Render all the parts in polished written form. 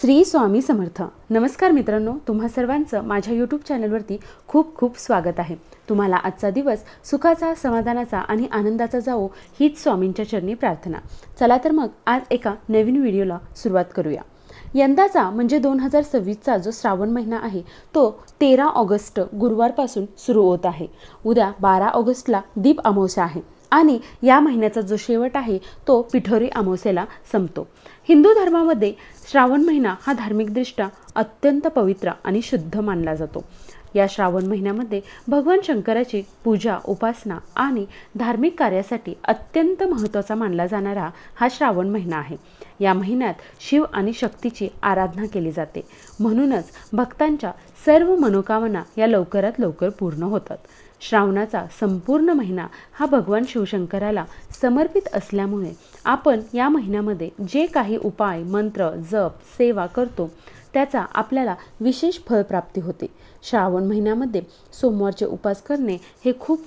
श्री स्वामी समर्थ। नमस्कार मित्रांनो, तुम्हा सर्वांचं माझ्या यूट्यूब चॅनलवरती खूप खूप स्वागत आहे। तुम्हाला आजचा दिवस सुखाचा, समाधानाचा आणि आनंदाचा जावो हीच स्वामींच्या चरणी प्रार्थना। चला तर मग आज एका नवीन व्हिडिओला सुरुवात करूया। यंदाचा म्हणजे 2026चा जो श्रावण महिना आहे तो 13 ऑगस्ट गुरुवारपासून सुरू होत आहे। उद्या 12 ऑगस्टला दीप अमावस्या आहे आणि या महिन्याचा जो शेवट आहे तो पिठोरी अमावस्येला संपतो। हिंदू धर्मामध्ये श्रावण महिना हा धार्मिकदृष्ट्या अत्यंत पवित्र आणि शुद्ध मानला जातो। या श्रावण महिन्यामध्ये भगवान शंकराची पूजा, उपासना आणि धार्मिक कार्यासाठी अत्यंत महत्त्वाचा मानला जाणारा हा श्रावण महिना आहे। या महिन्यात शिव आणि शक्तीची आराधना केली जाते, म्हणूनच भक्तांच्या सर्व मनोकामना या लवकरात लवकर पूर्ण होतात। श्रावणाचा संपूर्ण महिना हा भगवान शिवशंकराला समर्पित असल्यामुळे आपण या महिन्यामध्ये जे काही उपाय, मंत्र, जप, सेवा करतो त्याचा आपल्याला विशेष फळप्राप्ती होते। श्रावण महिन्यामध्ये सोमवारचे उपास करणे हे खूप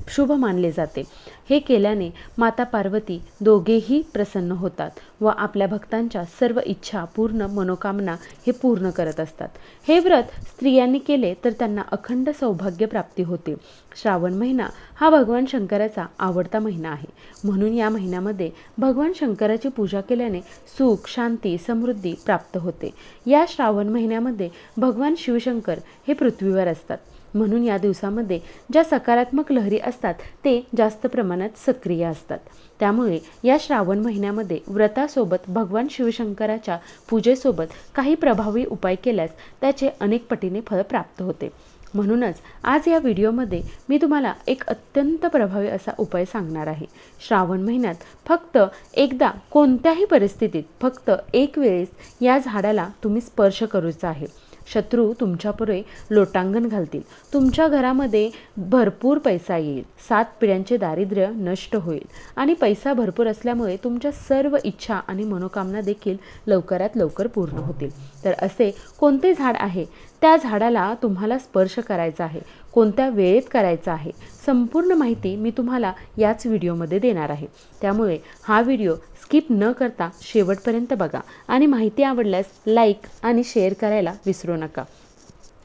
शुभ मानले जाते। हे केल्याने माता पार्वती दोघेही प्रसन्न होतात व आपल्या भक्तांच्या सर्व इच्छा, पूर्ण मनोकामना हे पूर्ण करत असतात। हे व्रत स्त्रियांनी केले तर त्यांना अखंड सौभाग्य प्राप्ती होते। श्रावण महिना हा भगवान शंकराचा आवडता महिना आहे, म्हणून या महिन्यामध्ये भगवान शंकराची पूजा केल्याने सुख, शांती, समृद्धी प्राप्त होते। या श्रावण महिन्यामध्ये भगवान शिवशंकर हे पृथ्वीवर असतात, म्हणून या दिवसामध्ये ज्या सकारात्मक लहरी असतात ते जास्त प्रमाणात सक्रिय असतात। त्यामुळे या श्रावण महिन्यामध्ये व्रतासोबत भगवान शिवशंकराच्या पूजेसोबत काही प्रभावी उपाय केल्यास त्याचे अनेक पटीने फळ प्राप्त होते। म्हणूनच आज या व्हिडिओमध्ये मी तुम्हाला एक अत्यंत प्रभावी असा उपाय सांगणार आहे। श्रावण महिन्यात फक्त एकदा कोणत्याही परिस्थितीत फक्त एक वेळेस या झाडाला तुम्ही स्पर्श करूचा आहे। शत्रू तुमच्यापुढे लोटांगण घालतील, तुमच्या घरामध्ये भरपूर पैसा येईल, 7 पिढ्यांचे दारिद्र्य नष्ट होईल आणि पैसा भरपूर असल्यामुळे तुमच्या सर्व इच्छा आणि मनोकामना देखील लवकरात लवकर पूर्ण होतील। तर असे कोणते झाड आहे, त्या झाडाला तुम्हाला स्पर्श करायचा आहे, कोणत्या वेळेत करायचा आहे, संपूर्ण माहिती मी तुम्हाला याच व्हिडिओमध्ये देणार आहे। त्यामुळे हा व्हिडिओ स्किप न करता शेवटपर्यंत बघा आणि माहिती आवडल्यास लाईक आणि शेअर करायला विसरू नका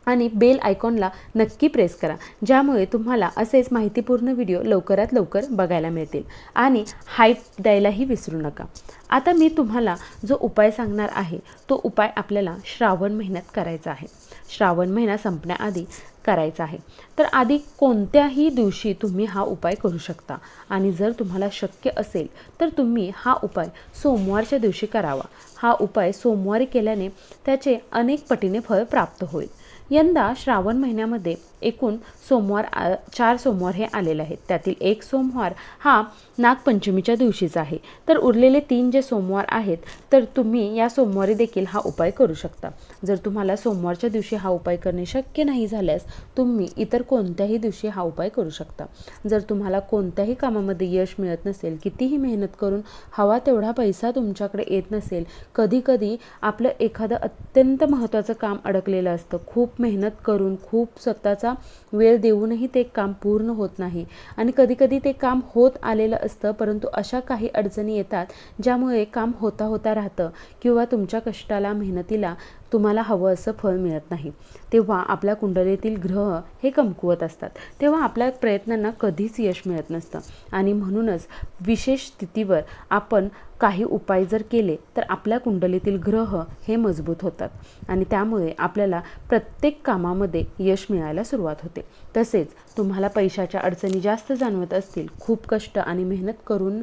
आणि बेल आयकॉनला नक्की प्रेस करा, ज्यामुळे तुम्हाला असेच माहितीपूर्ण व्हिडिओ लवकरात लवकर बघायला मिळतील आणि हाईप द्यायलाही विसरू नका। आता मी तुम्हाला जो उपाय सांगणार आहे तो उपाय आपल्याला श्रावण महिन्यात करायचा आहे। श्रावण महिना संपण्याआधी करायचा आहे, तर आधी कोणत्याही दिवशी तुम्ही हा उपाय करू शकता आणि जर तुम्हाला शक्य असेल तर तुम्ही हा उपाय सोमवारच्या दिवशी करावा। हा उपाय सोमवारी केल्याने त्याचे अनेक पटीने फळ प्राप्त होईल। यंदा श्रावण महिन्यामध्ये एकूण 4 सोमवार हे आलेले आहेत, त्यातील एक सोमवार हा नागपंचमीच्या दिवशीचा आहे, तर उरलेले 3 जे सोमवार आहेत तर तुम्ही या सोमवारी देखील हा उपाय करू शकता। जर तुम्हाला सोमवारच्या दिवशी हा उपाय करणे शक्य नाही झाल्यास तुम्ही इतर कोणत्याही दिवशी हा उपाय करू शकता। जर तुम्हाला कोणत्याही कामामध्ये यश मिळत नसेल, कितीही मेहनत करून हवा तेवढा पैसा तुमच्याकडे येत नसेल, कधी कधी आपलं एखादं अत्यंत महत्त्वाचं काम अडकलेलं असतं, खूप मेहनत करून खूप स्वतःचा वेळ देऊनही ते काम पूर्ण होत नाही आणि कधी कधी ते काम होत आलेलं असतं, परंतु अशा काही अडचणी येतात ज्यामुळे काम होता होता राहतं किंवा तुमच्या कष्टाला, मेहनतीला तुम्हाला हवं असं फळ मिळत नाही। तेव्हा आपल्या कुंडलीतील ग्रह हे कमकुवत असतात, तेव्हा आपल्या प्रयत्नांना कधीच यश मिळत नसतं आणि म्हणूनच विशेष स्थितीवर आपण काही उपाय जर केले तर आपल्या कुंडलीतील ग्रह हे मजबूत होतात आणि त्यामुळे आपल्याला प्रत्येक कामामध्ये यश मिळायला सुरुवात होते। तसेच तुम्हाला पैशाच्या अडचणी जास्त जाणवत असतील, खूप कष्ट आणि मेहनत करून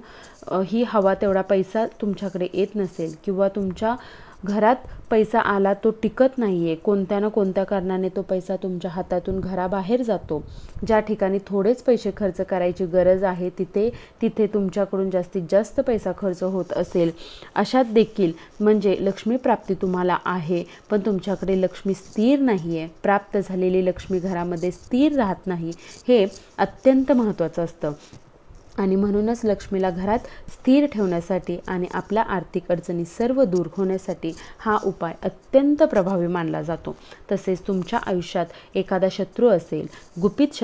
ही हवा तेवढा पैसा तुमच्याकडे येत नसेल किंवा तुमच्या घरात पैसा आला तो टिकत नाही आहे, कोणत्या ना कोणत्या कारणाने तो पैसा तुमच्या हातातून घराबाहेर जातो, ज्या ठिकाणी थोडेच पैसे खर्च करायची गरज आहे तिथे तुमच्याकडून जास्तीत जास्त पैसा खर्च होत असेल, अशात देखील म्हणजे लक्ष्मी प्राप्ती तुम्हाला आहे पण तुमच्याकडे लक्ष्मी स्थिर नाही आहे, प्राप्त झालेली लक्ष्मी घरामध्ये स्थिर राहत नाही, हे अत्यंत महत्त्वाचं असतं। आणि म्हणूनच लक्ष्मीला घरात स्थिर ठेवण्यासाठी आणि आपल्या आर्थिक अडचणी सर्व दूर होण्यासाठी हा उपाय अत्यंत प्रभावी मानला जातो. तसेच तुमच्या आयुष्यात एखादा शत्रू असेल, गुपित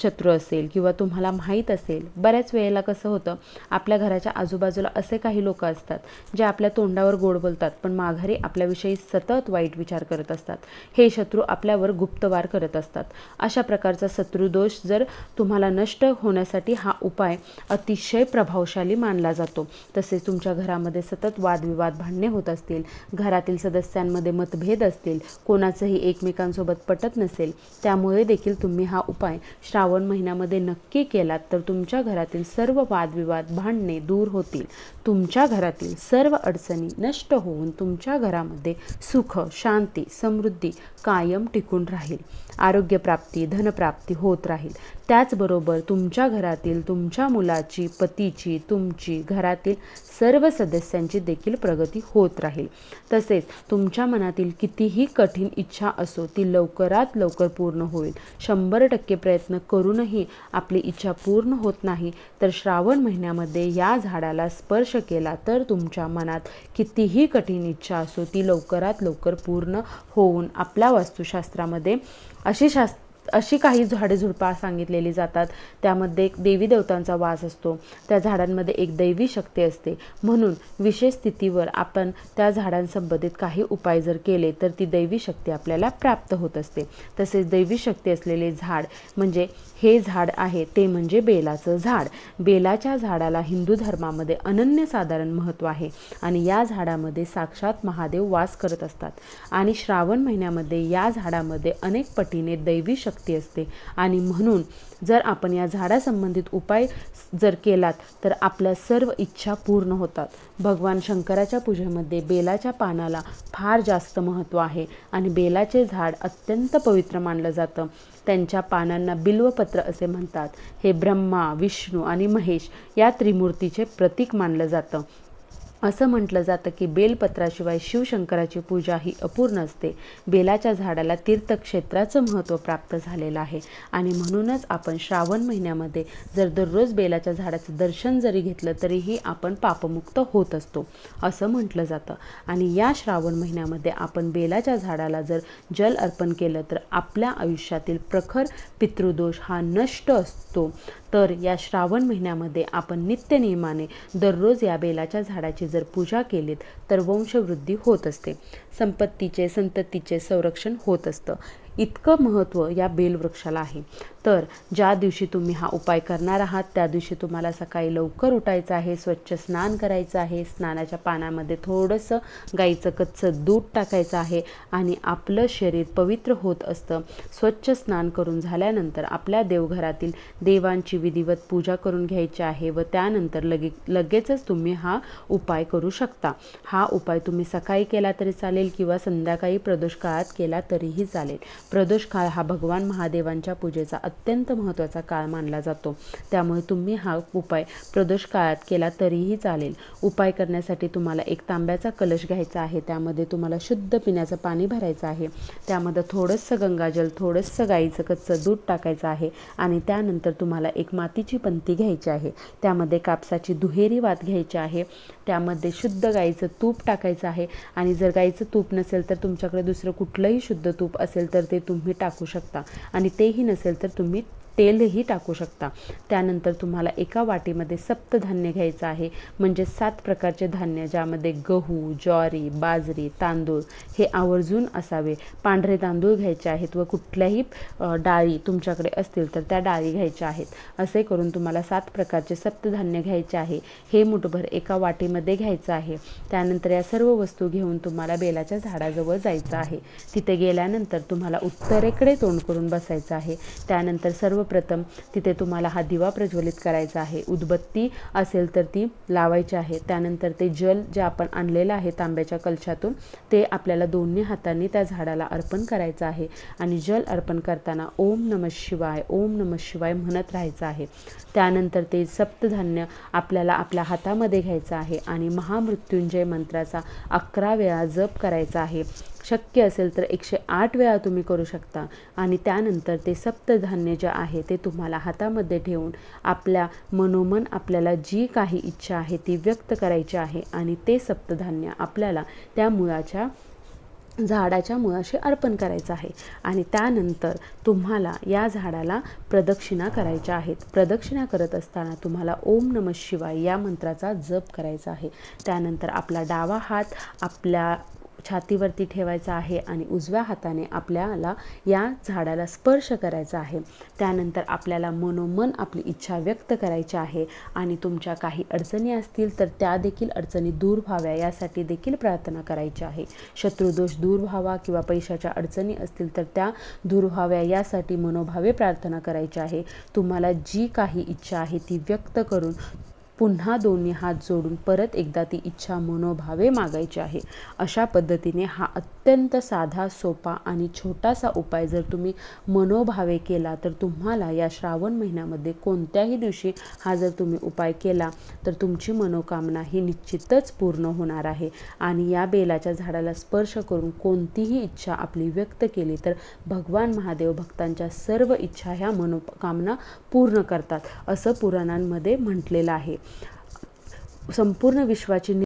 शत्रू असेल किंवा तुम्हाला माहीत असेल, बऱ्याच वेळेला कसं होतं, आपल्या घराच्या आजूबाजूला असे काही लोक असतात जे आपल्या तोंडावर गोड बोलतात पण माघारी आपल्याविषयी सतत वाईट विचार करत असतात. हे शत्रू आपल्यावर गुप्तवार करत असतात. अशा प्रकारचा शत्रुदोष जर तुम्हाला नष्ट होण्यासाठी हा उपाय अतिशय प्रभावशाली मानला जातो. तसेच तुमच्या घरामध्ये सतत वादविवाद, भांडणे होत असतील, घरातील सदस्यांमध्ये मतभेद असतील, कोणाचंही एकमेकांसोबत पटत नसेल, त्यामुळे देखील तुम्ही हा उपाय श्रावण महिन्यामध्ये नक्की केलात तर तुमच्या घरातील सर्व वादविवाद, भांडणे दूर होतील. तुमच्या घरातील सर्व अडचणी नष्ट होऊन तुमच्या घरामध्ये सुख, शांती, समृद्धी कायम टिकून राहील. आरोग्यप्राप्ती, धनप्राप्ती होत राहील. त्याचबरोबर तुमच्या घरातील तुमच्या मुलाची, पतीची, तुमची, घरातील सर्व सदस्यांची देखील प्रगती होत राहील. तसेच तुमच्या मनातील कितीही कठीण इच्छा असो ती लवकरात लवकर पूर्ण होईल. 100% प्रयत्न करूनही आपली इच्छा पूर्ण होत नाही तर श्रावण महिन्यामध्ये या झाडाला स्पर्श केला तर तुमच्या मनात कितीही कठीण इच्छा असो ती लवकरात लवकर पूर्ण होऊन आपल्या वास्तुशास्त्रामध्ये अशी काही झाडे झुडपा सांगितलेली जातात, त्यामध्ये देवी देवतांचा वास असतो, त्या झाडांमध्ये एक दैवी शक्ती असते. म्हणून विशेष स्थितीवर आपण त्या झाडांसंबंधित काही उपाय जर केले तर ती दैवी शक्ती आपल्याला प्राप्त होत असते. तसेच दैवी शक्ती असलेले झाड म्हणजे हे झाड आहे ते म्हणजे बेलाचं झाड. बेलाच्या झाडाला हिंदू धर्मामध्ये अनन्यसाधारण महत्त्व आहे आणि या झाडामध्ये साक्षात महादेव वास करत असतात आणि श्रावण महिन्यामध्ये या झाडामध्ये अनेक पटीने दैवी शक्ती असते आणि म्हणून जर आपण या झाडासंबंधित उपाय जर केलात तर आपल्या सर्व इच्छा पूर्ण होतात. भगवान शंकराच्या पूजेमध्ये बेलाच्या पानाला फार जास्त महत्त्व आहे आणि बेलाचे झाड अत्यंत पवित्र मानलं जातं. त्यांच्या पानांना बिल्वपत्र असे म्हणतात. हे ब्रह्मा, विष्णू आणि महेश या त्रिमूर्तीचे प्रतीक मानलं जातं. असं म्हटलं जातं की बेलपत्राशिवाय शिवशंकराची पूजा ही अपूर्ण असते. बेलाच्या झाडाला तीर्थक्षेत्राचं महत्त्व प्राप्त झालेलं आहे आणि म्हणूनच आपण श्रावण महिन्यामध्ये जर दररोज बेलाच्या झाडाचं दर्शन जरी घेतलं तरीही आपण पापमुक्त होत असतो असं म्हटलं जातं. आणि या श्रावण महिन्यामध्ये आपण बेलाच्या झाडाला जर जल अर्पण केलं तर आपल्या आयुष्यातील प्रखर पितृदोष हा नष्ट असतो. तर या श्रावण महिन्यामध्ये आपण नित्यनियमाने दररोज या बेलाच्या झाडाची जर पूजा केलीत तर वंशवृद्धी होत असते, संपत्तीचे, संततीचे संरक्षण होत असतं. इतकं महत्त्व या बेलवृक्षाला आहे. तर ज्या दिवशी तुम्ही हा उपाय करणार आहात त्या दिवशी तुम्हाला सकाळी लवकर उठायचं आहे, स्वच्छ स्नान करायचं आहे, स्नानाच्या पाण्यामध्ये थोडंसं गाईचं कच्चं दूध टाकायचं आहे आणि आपलं शरीर पवित्र होत असतं. स्वच्छ स्नान करून झाल्यानंतर आपल्या देवघरातील देवांची विधिवत पूजा करून घ्यायची आहे व त्यानंतर लगेचच तुम्ही हा उपाय करू शकता. हा उपाय तुम्ही सकाळी केला तरी चालेल किंवा संध्याकाळी प्रदोष काळात केला तरीही चालेल. प्रदोष काळ हा भगवान महादेवांच्या पूजेचा अत्यंत महत्त्वाचा काळ मानला जातो. त्यामुळे तुम्ही हा उपाय प्रदोष काळात केला तरीही चालेल. उपाय करण्यासाठी तुम्हाला एक तांब्याचा कलश घ्यायचा आहे. त्यामध्ये तुम्हाला शुद्ध पिण्याचं पाणी भरायचं आहे. त्यामध्ये थोडंसं गंगाजल, थोडंसं गाईचं कच्चं दूध टाकायचं आहे आणि त्यानंतर तुम्हाला एक मातीची पंती घ्यायची आहे. त्यामध्ये कापसाची दुहेरी वात घ्यायची आहे. त्यामध्ये शुद्ध गाईचं तूप टाकायचं आहे आणि जर गाईचं तूप नसेल तर तुमच्याकडे दुसरं कुठलंही शुद्ध तूप असेल तर ते तुम्ही टाकू शकता आणि तेही नसेल तर तुम्ही तेलही टाकू शकता. त्यानंतर तुम्हाला एका वाटीमध्ये सप्तधान्य घ्यायचं आहे, म्हणजे 7 प्रकारचे धान्य, ज्यामध्ये गहू, ज्वारी, बाजरी, तांदूळ हे आवर्जून असावे. पांढरे तांदूळ घ्यायचे आहेत व कुठल्याही डाळी तुमच्याकडे असतील तर त्या डाळी घ्यायच्या आहेत. असे करून तुम्हाला 7 प्रकारचे सप्तधान्य घ्यायचे आहे. हे मुठभर एका वाटीमध्ये घ्यायचं आहे. त्यानंतर या सर्व वस्तू घेऊन तुम्हाला बेलाच्या झाडाजवळ जायचं आहे. तिथे गेल्यानंतर तुम्हाला उत्तरेकडे तोंड करून बसायचं आहे. त्यानंतर सर्वप्रथम तिथे तुम्हाला हा दिवा प्रज्वलित करायचा आहे. उदबत्ती असेल तर ती लावायची आहे. त्यानंतर ते जल जे आपण आणलेलं आहे तांब्याच्या कलशातून ते आपल्याला दोन्ही हातांनी त्या झाडाला अर्पण करायचं आहे आणि जल अर्पण करताना ओम नमः शिवाय, ओम नमः शिवाय म्हणत राहायचं आहे. त्यानंतर ते सप्तधान्य आपल्याला आपल्या हातामध्ये घ्यायचं आहे आणि महामृत्युंजय मंत्राचा 11 वेळा जप करायचा आहे. शक्य असेल तर 108 वेळा तुम्ही करू शकता. आणि त्यानंतर ते सप्तधान्य जे आहे ते तुम्हाला हातामध्ये ठेवून आपल्या मनोमन आपल्याला जी काही इच्छा आहे ती व्यक्त करायची आहे आणि ते सप्तधान्य आपल्याला त्या झाडाच्या मुळाशी अर्पण करायचं आहे. आणि त्यानंतर तुम्हाला या झाडाला प्रदक्षिणा करायच्या आहेत. प्रदक्षिणा करत असताना तुम्हाला ओम नमः शिवाय या मंत्राचा जप करायचा आहे. त्यानंतर आपला डावा हात आपल्या छातीवरती ठेवायचा आहे आणि उजव्या हाताने आपल्याला या झाडाला स्पर्श करायचा आहे. त्यानंतर आपल्याला मनोमन आपली इच्छा व्यक्त करायची आहे आणि तुमच्या काही अडचणी असतील तर त्या देखील अडचणी दूर व्हाव्या यासाठी देखील प्रार्थना करायची आहे. शत्रुदोष दूर व्हावा किंवा पैशाच्या अडचणी असतील तर त्या दूर व्हाव्या यासाठी मनोभावे प्रार्थना करायची आहे. तुम्हाला जी काही इच्छा आहे ती व्यक्त करून पुन्हा दोन्ही हात जोडून परत एकदा ती इच्छा मनोभावे मागायची आहे. अशा पद्धतीने हा अत्यंत साधा, सोपा आणि छोटासा उपाय जर तुम्ही मनोभावे केला तर तुम्हाला या श्रावण महिन्यामध्ये कोणत्याही दिवशी हा जर तुम्ही उपाय केला तर तुमची मनोकामना ही निश्चितच पूर्ण होणार आहे. आणि या बेलाच्या झाडाला स्पर्श करून कोणतीही इच्छा आपली व्यक्त केली तर भगवान महादेव भक्तांच्या सर्व इच्छा ह्या मनोकामना पूर्ण करतात असं पुराणांमध्ये म्हटलेलं आहे. संपूर्ण विश्वाची